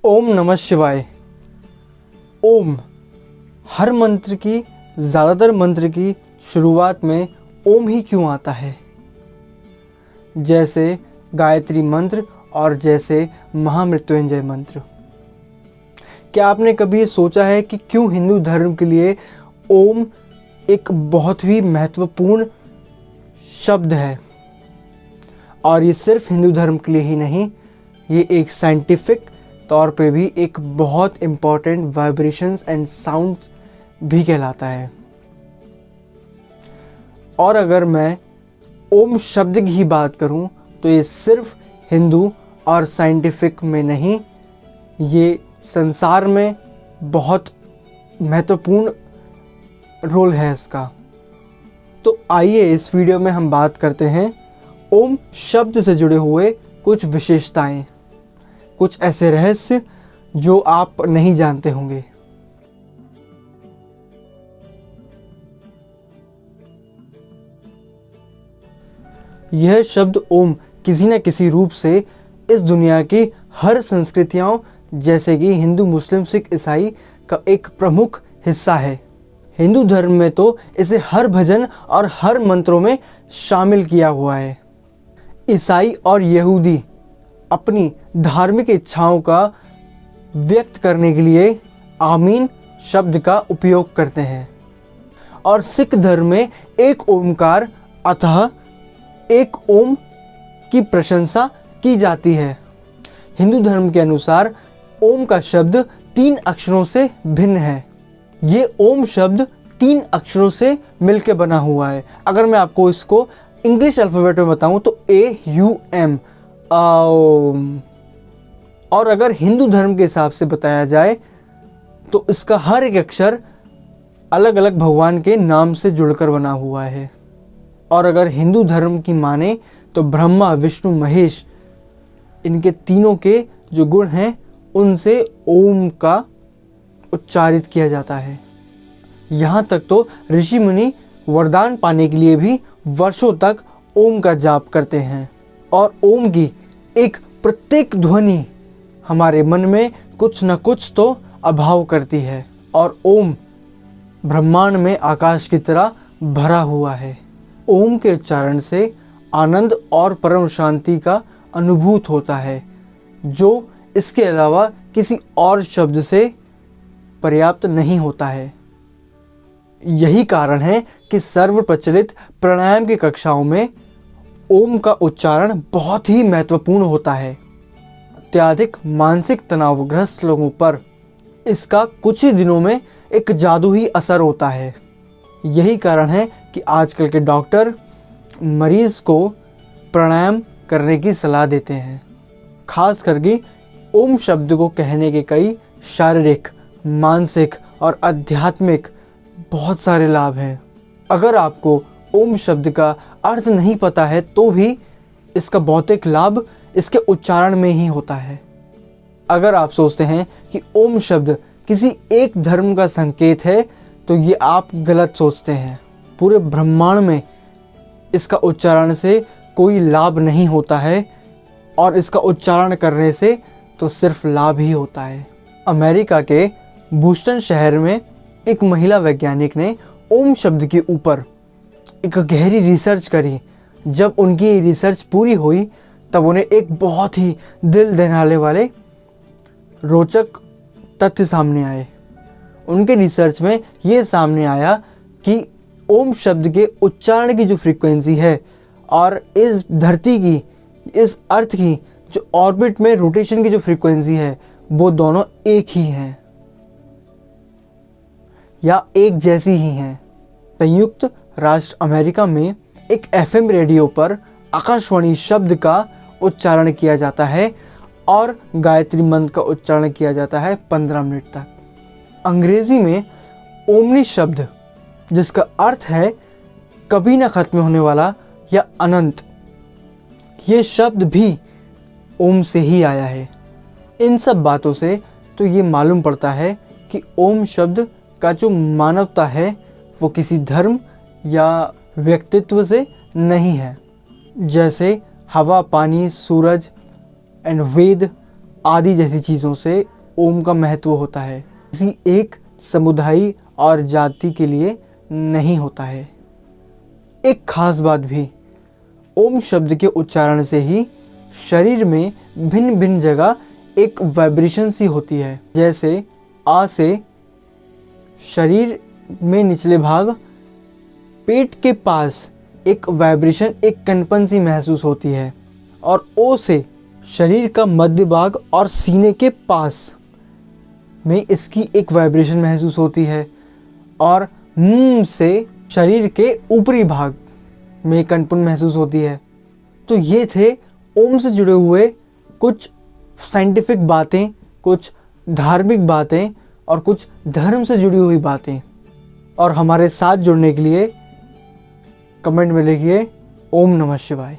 ओम नमः शिवाय। ओम, हर मंत्र की, ज़्यादातर मंत्र की शुरुआत में ओम ही क्यों आता है? जैसे गायत्री मंत्र और जैसे महामृत्युंजय मंत्र। क्या आपने कभी ये सोचा है कि क्यों हिंदू धर्म के लिए ओम एक बहुत ही महत्वपूर्ण शब्द है? और ये सिर्फ हिंदू धर्म के लिए ही नहीं, ये एक साइंटिफिक तौर पे भी एक बहुत इम्पॉर्टेंट वाइब्रेशंस एंड साउंड भी कहलाता है। और अगर मैं ओम शब्द की ही बात करूं तो ये सिर्फ हिंदू और साइंटिफिक में नहीं, ये संसार में बहुत महत्वपूर्ण रोल है इसका। तो आइए इस वीडियो में हम बात करते हैं ओम शब्द से जुड़े हुए कुछ विशेषताएं, कुछ ऐसे रहस्य जो आप नहीं जानते होंगे। यह शब्द ओम किसी न किसी रूप से इस दुनिया की हर संस्कृतियों जैसे कि हिंदू, मुस्लिम, सिख, ईसाई का एक प्रमुख हिस्सा है। हिंदू धर्म में तो इसे हर भजन और हर मंत्रों में शामिल किया हुआ है। ईसाई और यहूदी अपनी धार्मिक इच्छाओं का व्यक्त करने के लिए आमीन शब्द का उपयोग करते हैं। और सिख धर्म में एक ओमकार अतः एक ओम की प्रशंसा की जाती है। हिंदू धर्म के अनुसार ओम का शब्द 3 अक्षरों से भिन्न है। ये ओम शब्द 3 अक्षरों से मिलकर बना हुआ है। अगर मैं आपको इसको इंग्लिश अल्फ़ाबेट में बताऊं तो AUM, और अगर हिंदू धर्म के हिसाब से बताया जाए तो इसका हर एक अक्षर अलग अलग भगवान के नाम से जुड़कर बना हुआ है। और अगर हिंदू धर्म की माने तो ब्रह्मा, विष्णु, महेश, इनके तीनों के जो गुण हैं उनसे ओम का उच्चारित किया जाता है। यहाँ तक तो ऋषि मुनि वरदान पाने के लिए भी वर्षों तक ओम का जाप करते हैं। और ओम की एक प्रत्येक ध्वनि हमारे मन में कुछ न कुछ तो अभाव करती है। और ओम ब्रह्मांड में आकाश की तरह भरा हुआ है। ओम के उच्चारण से आनंद और परम शांति का अनुभूत होता है, जो इसके अलावा किसी और शब्द से पर्याप्त नहीं होता है। यही कारण है कि सर्व प्रचलित प्राणायाम की कक्षाओं में ओम का उच्चारण बहुत ही महत्वपूर्ण होता है। अत्यधिक मानसिक तनावग्रस्त लोगों पर इसका कुछ ही दिनों में एक जादू ही असर होता है। यही कारण है कि आजकल के डॉक्टर मरीज को प्राणायाम करने की सलाह देते हैं। खास करके ओम शब्द को कहने के कई शारीरिक, मानसिक और आध्यात्मिक बहुत सारे लाभ हैं। अगर आपको ओम शब्द का अर्थ नहीं पता है तो भी इसका भौतिक लाभ इसके उच्चारण में ही होता है। अगर आप सोचते हैं कि ओम शब्द किसी एक धर्म का संकेत है तो ये आप गलत सोचते हैं। पूरे ब्रह्मांड में इसका उच्चारण से कोई लाभ नहीं होता है और इसका उच्चारण करने से तो सिर्फ लाभ ही होता है। अमेरिका के बूस्टन शहर में एक महिला वैज्ञानिक ने ओम शब्द के ऊपर एक गहरी रिसर्च करी। जब उनकी रिसर्च पूरी हुई तब उन्हें एक बहुत ही दिल दहलाने वाले रोचक तथ्य सामने आए। उनके रिसर्च में ये सामने आया कि ओम शब्द के उच्चारण की जो फ्रीक्वेंसी है और इस धरती की, इस अर्थ की जो ऑर्बिट में रोटेशन की जो फ्रीक्वेंसी है वो दोनों एक ही हैं या एक जैसी ही हैं। संयुक्त राष्ट्र अमेरिका में एक FM रेडियो पर आकाशवाणी शब्द का उच्चारण किया जाता है और गायत्री मंत्र का उच्चारण किया जाता है 15 मिनट तक। अंग्रेजी में ओमनी शब्द, जिसका अर्थ है कभी ना खत्म होने वाला या अनंत, ये शब्द भी ओम से ही आया है। इन सब बातों से तो ये मालूम पड़ता है कि ओम शब्द का जो मानवता है वो किसी धर्म या व्यक्तित्व से नहीं है। जैसे हवा, पानी, सूरज एंड वेद आदि जैसी चीज़ों से ओम का महत्व होता है, किसी एक समुदाय और जाति के लिए नहीं होता है। एक खास बात भी, ओम शब्द के उच्चारण से ही शरीर में भिन्न भिन्न जगह एक वाइब्रेशन सी होती है। जैसे आ से शरीर में निचले भाग पेट के पास एक वाइब्रेशन, एक कंपन सी महसूस होती है, और ओ से शरीर का मध्य भाग और सीने के पास में इसकी एक वाइब्रेशन महसूस होती है, और से शरीर के ऊपरी भाग में कंपन महसूस होती है। तो ये थे ओम से जुड़े हुए कुछ साइंटिफिक बातें, कुछ धार्मिक बातें और कुछ धर्म से जुड़ी हुई बातें। और हमारे साथ जुड़ने के लिए कमेंट में लिखिए ओम नमः शिवाय।